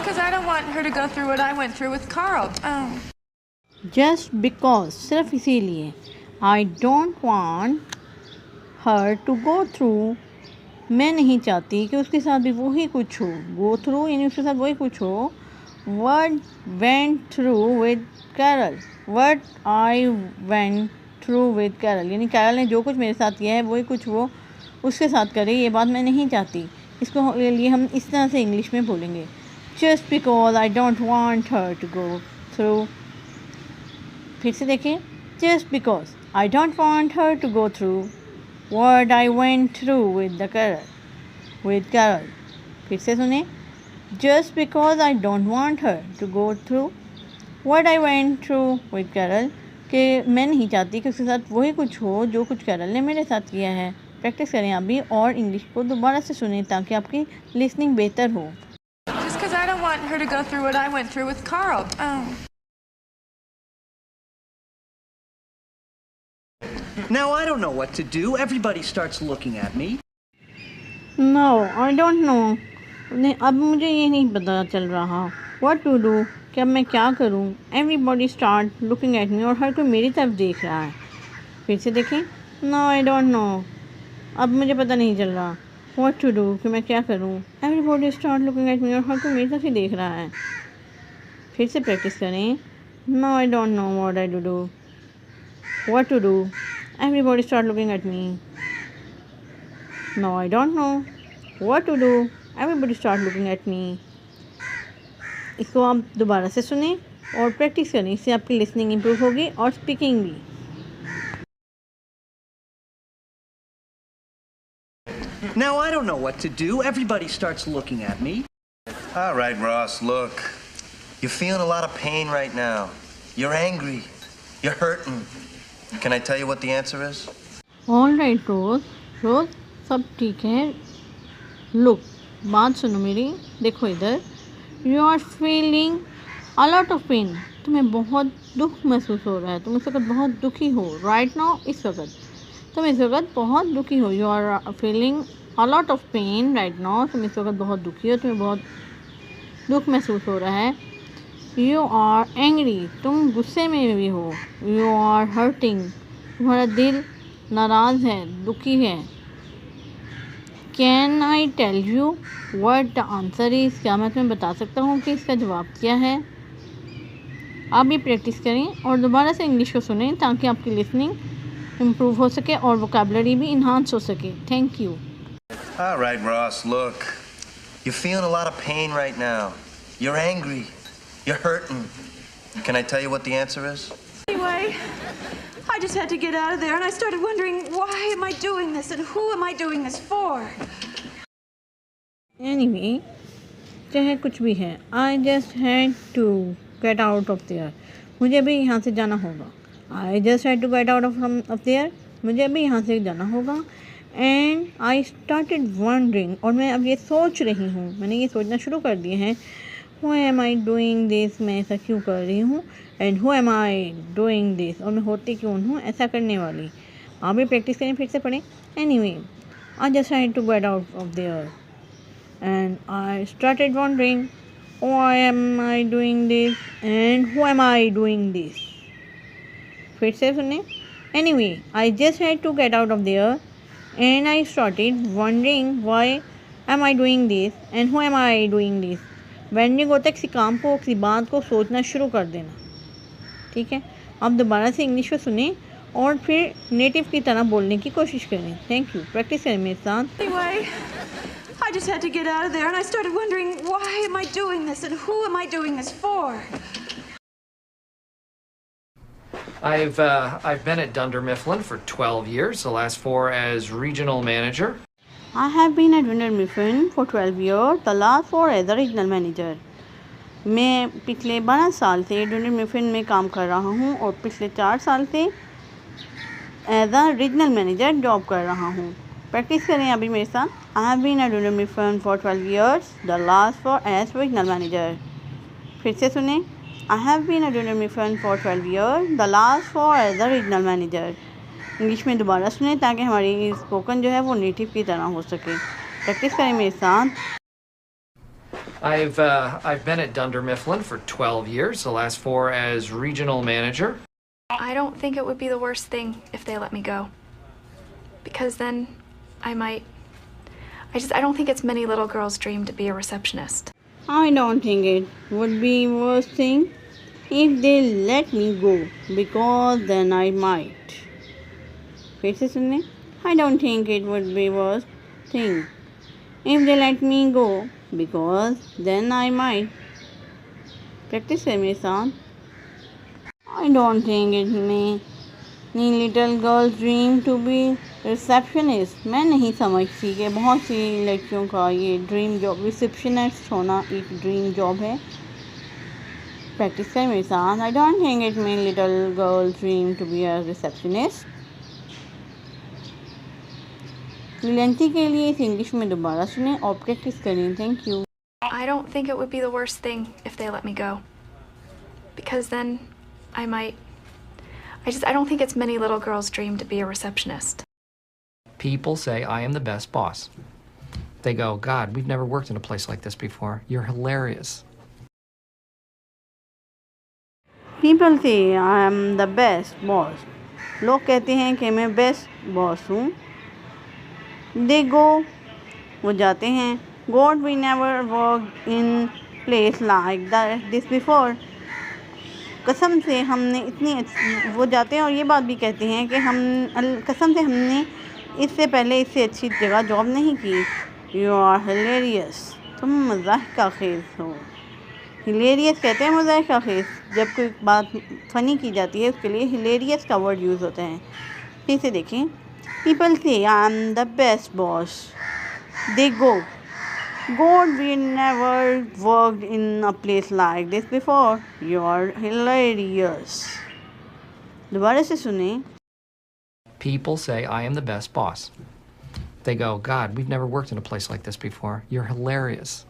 Just because I don't want her to go through what I went through with Carl. Just because, सिर्फ इसीलिए. I don't want her to go through, मैं नहीं चाहती कि उसके साथ भी वही कुछ हो. गो थ्रू यानी उसके साथ वही कुछ हो. Word went through with Carol, word I went through with Carol यानी कैरल ने जो कुछ मेरे साथ किया है वही कुछ वो उसके साथ करे. ये बात मैं नहीं चाहती. इसको लिए हम इस तरह से इंग्लिश में बोलेंगे. Just because I don't want her to go through. फिर से देखें. Just because I don't want her to go through what I went through with Carol. फिर से सुने. Just because I don't want her to go through what I went through with Carol, कि मैं नहीं चाहती कि उसके साथ वही कुछ हो जो कुछ कैरल ने मेरे साथ किया है. प्रैक्टिस करें अभी और इंग्लिश को दोबारा से सुनें ताकि आपकी लिसनिंग बेहतर हो. Just because I don't want her to go through what I went through with Carl. Now I don't know what to do. Everybody starts looking at me. No, I don't know. अब मुझे ये नहीं पता चल रहा. What to do? कि अब मैं क्या करूँ. Everybody start looking at me और हर कोई मेरी तरफ देख रहा है. फिर से देखें. No, I don't know. अब मुझे पता नहीं चल रहा. What to do? कि मैं क्या करूँ. Everybody start looking at me और हर कोई मेरी तरफ ही देख रहा है. फिर से प्रैक्टिस करें. No, I don't know what I do. What to do? Everybody start looking at me. No, I don't know what to do. Everybody start looking at me. इसको आप दोबारा से सुने और प्रैक्टिस करें. इससे आपकी लिसनिंग इम्प्रूव होगी और स्पीकिंग भी. Now I don't know what to do. Everybody starts looking at me. All right, Ross, look. You're feeling a lot of pain right now. You're angry. You're hurting. Can I tell you what the answer is? All right, Rose, सब ठीक है. Look, बात सुनो मेरी. देखो इधर. You are feeling a lot of pain. तुम्हें बहुत दुख महसूस हो रहा है. तुम इस वक्त बहुत दुखी हो. Right now, इस वक्त तुम इस वक्त बहुत दुखी हो. You are feeling a lot of pain right now. तुम इस वक्त बहुत दुखी हो. तुम्हें बहुत दुख महसूस हो रहा है. You are angry. तुम गुस्से में भी हो. You are hurting. तुम्हारा दिल नाराज़ है, दुखी है. Can I tell you what the answer is? क्या मैं तुम्हें बता सकता हूँ कि इसका जवाब क्या है. आप भी प्रैक्टिस करें और दोबारा से इंग्लिश को सुनें ताकि आपकी लिसनिंग इम्प्रूव हो सके और वोकैबुलरी भी इन्हांस हो सके. Thank you. All right, Ross, look. You're feeling a lot of pain right now. You're angry. You're hurting. Can I tell you what the answer is? Anyway, I just had to get out of there and I started wondering, why am I doing this and who am I doing this for? Anyway, चाहे कुछ भी है. I just had to get out of there. मुझे भी यहाँ से जाना होगा. I just had to get out of there. मुझे भी यहाँ से जाना होगा. And I started wondering और मैं अब ये सोच रही हूँ. मैंने ये सोचना शुरू कर दिए हैं. Why am I doing this? मैं ऐसा क्यों कर रही हूँ. And who am I doing this? और मैं होती क्यों हूँ ऐसा करने वाली. आप भी प्रैक्टिस करें. फिर से पढ़ें. Anyway, I just had to get out of there. And I started wondering, why am I doing this? And who am I doing this? फिर से सुने. Anyway, I just had to get out of there. And I started wondering, why am I doing this? And who am I doing this? Vending होता है किसी काम को, किसी बात को सोचना शुरू कर देना. ठीक है. आप दोबारा से इंग्लिश को सुने और फिर नेटिव की तरह बोलने की कोशिश करें. Thank you. प्रैक्टिस करें मेरे साथ. Anyway, I just had to get out of there and I started wondering, why am I doing this and who am I doing this for? I've been at Dunder Mifflin for 12 years, the last 4 as regional manager. I have been at Dunder Mifflin for 12 years, the last 4 as a regional manager. मैं पिछले 12 साल से डुंडर मिफिन में काम कर रहा हूँ और पिछले 4 साल से as a regional manager job कर रहा हूँ. प्रैक्टिस करें अभी मेरे साथ. I have been at Dunder Mifflin for 12 years, the last four as regional manager. फिर से सुने. I have been at Dunder Mifflin for 12 years, the last four as a regional manager. English में दोबारा सुने ताकि हमारी स्पोकन जो है वो नेटिव की तरह हो सके. प्रैक्टिस करें मेरे साथ. I've been at Dunder Mifflin for 12 years, the last 4 as regional manager. I don't think it would be the worst thing if they let me go. Because then I might. I don't think it's many little girls' dream to be a receptionist. I don't think it would be worst thing if they let me go, because then I might. फिर से सुनने. I don't think it would be worst thing if they let me go, because then I might. Practice है मेरे साथ. I don't think it many little girls dream to be receptionist. मैं नहीं समझती कि बहुत सी लड़कियों का ये ड्रीम जॉब रिसेप्शनिस्ट होना एक ड्रीम जॉब है. प्रैक्टिस कर मेरे साथ. I don't think it many little girls dream to be a receptionist. Lengthy के लिए इस इंग्लिश में दोबारा सुने और प्रैक्टिस करें. Thank you. I don't think it would be the worst thing if they let me go. Because then I might. I don't think it's many little girls' dream to be a receptionist. People say I am the best boss. They go, God, we've never worked in a place like this before. You're hilarious. People say I am the best boss. लोग कहते हैं कि मैं best boss हूँ. They go, वो जाते हैं. God, we never worked in place like this before. कसम से हमने इतनी वो जाते हैं और ये बात भी कहते हैं कि हम कसम से हमने इससे पहले इससे अच्छी जगह जॉब नहीं की. You are hilarious. तुम मज़ाक का खेल हो. हिलेरियस कहते हैं मज़ाक का खेल. जब कोई बात फ़नी की जाती है उसके लिए हिलेरियस का वर्ड यूज़ होता है. फिर से देखें. People say I am the best boss. They go, God, we never worked in a place like this before. You are hilarious. दोबारा से सुने. People say I am the best boss. They go, God, we've never worked in a place like this before. You're hilarious.